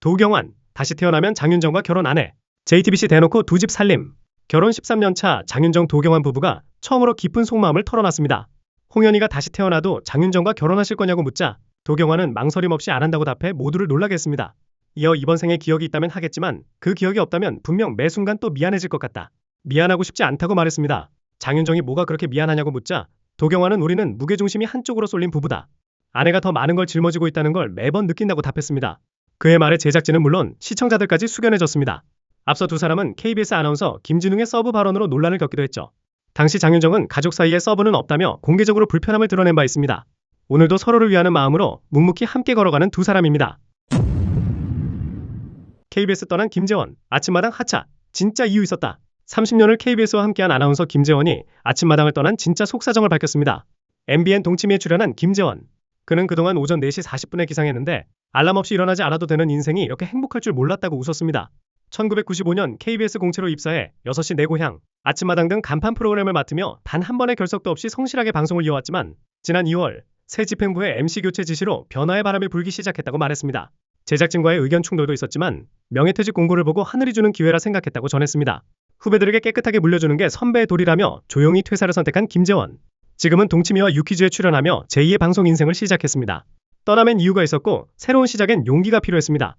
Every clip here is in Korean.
도경완, 다시 태어나면 장윤정과 결혼 안 해. JTBC 대놓고 두 집 살림. 결혼 13년 차 장윤정 도경완 부부가 처음으로 깊은 속마음을 털어놨습니다. 홍현희가 다시 태어나도 장윤정과 결혼하실 거냐고 묻자 도경완은 망설임 없이 안 한다고 답해 모두를 놀라게 했습니다. 이어 이번 생에 기억이 있다면 하겠지만 그 기억이 없다면 분명 매 순간 또 미안해질 것 같다. 미안하고 싶지 않다고 말했습니다. 장윤정이 뭐가 그렇게 미안하냐고 묻자 도경완은 우리는 무게중심이 한쪽으로 쏠린 부부다. 아내가 더 많은 걸 짊어지고 있다는 걸 매번 느낀다고 답했습니다. 그의 말에 제작진은 물론 시청자들까지 숙연해졌습니다. 앞서 두 사람은 KBS 아나운서 김진웅의 서브 발언으로 논란을 겪기도 했죠. 당시 장윤정은 가족 사이에 서브는 없다며 공개적으로 불편함을 드러낸 바 있습니다. 오늘도 서로를 위하는 마음으로 묵묵히 함께 걸어가는 두 사람입니다. KBS 떠난 김재원, 아침마당 하차, 진짜 이유 있었다. 30년을 KBS와 함께한 아나운서 김재원이 아침마당을 떠난 진짜 속사정을 밝혔습니다. MBN 동치미에 출연한 김재원. 그는 그동안 오전 4시 40분에 기상했는데 알람 없이 일어나지 않아도 되는 인생이 이렇게 행복할 줄 몰랐다고 웃었습니다. 1995년 KBS 공채로 입사해 6시 내 고향, 아침마당 등 간판 프로그램을 맡으며 단 한 번의 결석도 없이 성실하게 방송을 이어왔지만 지난 2월 새 집행부의 MC 교체 지시로 변화의 바람이 불기 시작했다고 말했습니다. 제작진과의 의견 충돌도 있었지만 명예퇴직 공고를 보고 하늘이 주는 기회라 생각했다고 전했습니다. 후배들에게 깨끗하게 물려주는 게 선배의 도리라며 조용히 퇴사를 선택한 김재원. 지금은 동치미와 유퀴즈에 출연하며 제2의 방송 인생을 시작했습니다. 떠남엔 이유가 있었고 새로운 시작엔 용기가 필요했습니다.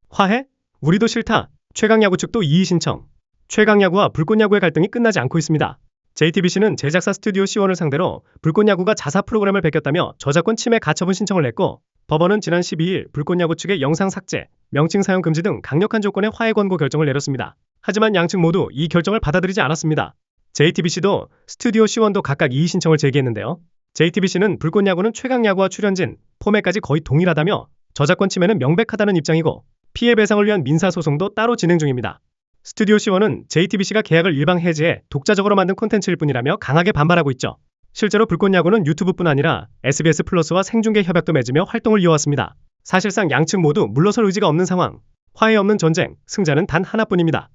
화해? 우리도 싫다. 최강야구 측도 이의 신청. 최강야구와 불꽃야구의 갈등이 끝나지 않고 있습니다. JTBC는 제작사 스튜디오 C1을 상대로 불꽃야구가 자사 프로그램을 베꼈다며 저작권 침해 가처분 신청을 냈고 법원은 지난 12일 불꽃야구 측의 영상 삭제, 명칭 사용 금지 등 강력한 조건의 화해 권고 결정을 내렸습니다. 하지만 양측 모두 이 결정을 받아들이지 않았습니다. JTBC도 스튜디오 C1도 각각 이의 신청을 제기했는데요. JTBC는 불꽃야구는 최강야구와 출연진, 포맷까지 거의 동일하다며 저작권 침해는 명백하다는 입장이고 피해 배상을 위한 민사소송도 따로 진행 중입니다. 스튜디오 C1은 JTBC가 계약을 일방 해지해 독자적으로 만든 콘텐츠일 뿐이라며 강하게 반발하고 있죠. 실제로 불꽃야구는 유튜브뿐 아니라 SBS 플러스와 생중계 협약도 맺으며 활동을 이어왔습니다. 사실상 양측 모두 물러설 의지가 없는 상황. 화해 없는 전쟁, 승자는 단 하나뿐입니다.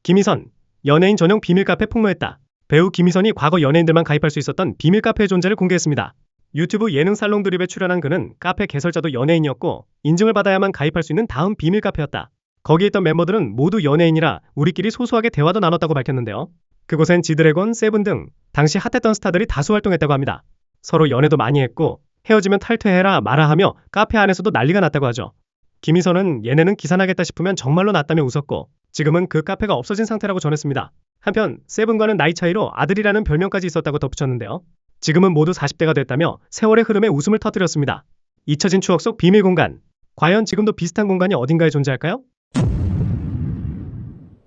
김희선, 연예인 전용 비밀 카페 폭로했다. 배우 김희선이 과거 연예인들만 가입할 수 있었던 비밀 카페의 존재를 공개했습니다. 유튜브 예능 살롱 드립에 출연한 그는 카페 개설자도 연예인이었고 인증을 받아야만 가입할 수 있는 다음 비밀 카페였다. 거기에 있던 멤버들은 모두 연예인이라 우리끼리 소소하게 대화도 나눴다고 밝혔는데요. 그곳엔 지드래곤, 세븐 등 당시 핫했던 스타들이 다수 활동했다고 합니다. 서로 연애도 많이 했고 헤어지면 탈퇴해라 마라 하며 카페 안에서도 난리가 났다고 하죠. 김희선은 얘네는 기산하겠다 싶으면 정말로 났다며 웃었고 지금은 그 카페가 없어진 상태라고 전했습니다. 한편 세븐과는 나이 차이로 아들이라는 별명까지 있었다고 덧붙였는데요. 지금은 모두 40대가 됐다며 세월의 흐름에 웃음을 터뜨렸습니다. 잊혀진 추억 속 비밀 공간. 과연 지금도 비슷한 공간이 어딘가에 존재할까요?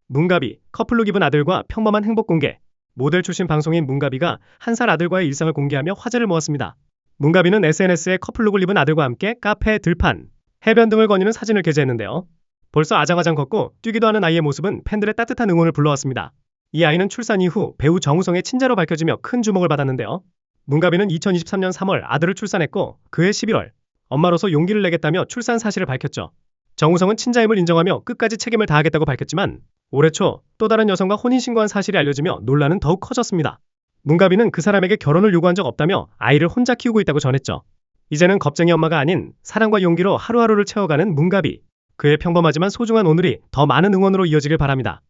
문가비, 커플룩 입은 아들과 평범한 행복 공개. 모델 출신 방송인 문가비가 한 살 아들과의 일상을 공개하며 화제를 모았습니다. 문가비는 SNS에 커플룩을 입은 아들과 함께 카페, 들판, 해변 등을 거니는 사진을 게재했는데요. 벌써 아장아장 걷고 뛰기도 하는 아이의 모습은 팬들의 따뜻한 응원을 불러왔습니다. 이 아이는 출산 이후 배우 정우성의 친자로 밝혀지며 큰 주목을 받았는데요. 문가비는 2023년 3월 아들을 출산했고 그해 11월 엄마로서 용기를 내겠다며 출산 사실을 밝혔죠. 정우성은 친자임을 인정하며 끝까지 책임을 다하겠다고 밝혔지만 올해 초 또 다른 여성과 혼인신고한 사실이 알려지며 논란은 더욱 커졌습니다. 문가비는 그 사람에게 결혼을 요구한 적 없다며 아이를 혼자 키우고 있다고 전했죠. 이제는 겁쟁이 엄마가 아닌 사랑과 용기로 하루하루를 채워가는 문가비. 그의 평범하지만 소중한 오늘이 더 많은 응원으로 이어지길 바랍니다.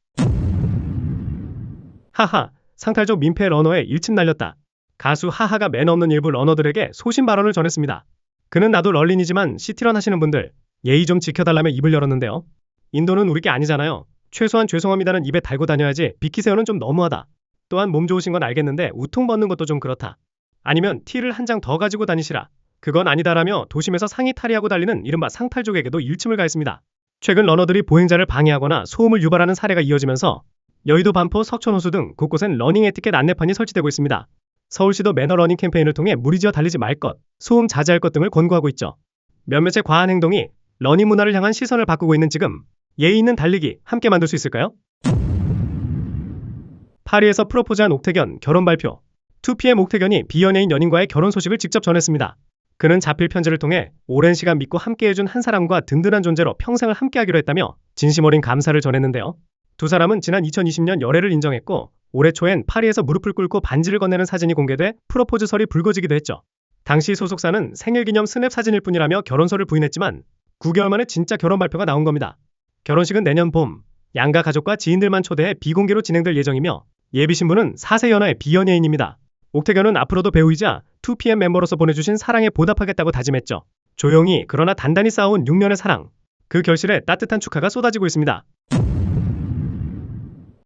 하하, 상탈족 민폐 러너에 일침 날렸다. 가수 하하가 매너 없는 일부 러너들에게 소신 발언을 전했습니다. 그는 나도 럴린이지만 시티런 하시는 분들 예의 좀 지켜달라며 입을 열었는데요. 인도는 우리 게 아니잖아요. 최소한 죄송합니다는 입에 달고 다녀야지 비키세요는 좀 너무하다. 또한 몸 좋으신 건 알겠는데 우통 벗는 것도 좀 그렇다. 아니면 티를 한 장 더 가지고 다니시라. 그건 아니다라며 도심에서 상의 탈의하고 달리는 이른바 상탈족에게도 일침을 가했습니다. 최근 러너들이 보행자를 방해하거나 소음을 유발하는 사례가 이어지면서 여의도 반포 석촌호수 등 곳곳엔 러닝 에티켓 안내판이 설치되고 있습니다. 서울시도 매너 러닝 캠페인을 통해 무리지어 달리지 말 것, 소음 자제할 것 등을 권고하고 있죠. 몇몇의 과한 행동이 러닝 문화를 향한 시선을 바꾸고 있는 지금 예의 있는 달리기 함께 만들 수 있을까요? 파리에서 프로포즈한 옥태견 결혼 발표. 2PM 옥태견이 비연예인 연인과의 결혼 소식을 직접 전했습니다. 그는 자필 편지를 통해 오랜 시간 믿고 함께해준 한 사람과 든든한 존재로 평생을 함께하기로 했다며 진심 어린 감사를 전했는데요. 두 사람은 지난 2020년 열애를 인정했고 올해 초엔 파리에서 무릎을 꿇고 반지를 건네는 사진이 공개돼 프로포즈설이 불거지기도 했죠. 당시 소속사는 생일기념 스냅 사진일 뿐이라며 결혼설을 부인했지만 9개월 만에 진짜 결혼 발표가 나온 겁니다. 결혼식은 내년 봄, 양가 가족과 지인들만 초대해 비공개로 진행될 예정이며 예비 신부는 4세 연하의 비연예인입니다. 옥태견은 앞으로도 배우이자 2PM 멤버로서 보내주신 사랑에 보답하겠다고 다짐했죠. 조용히 그러나 단단히 쌓아온 6년의 사랑. 그 결실에 따뜻한 축하가 쏟아지고 있습니다.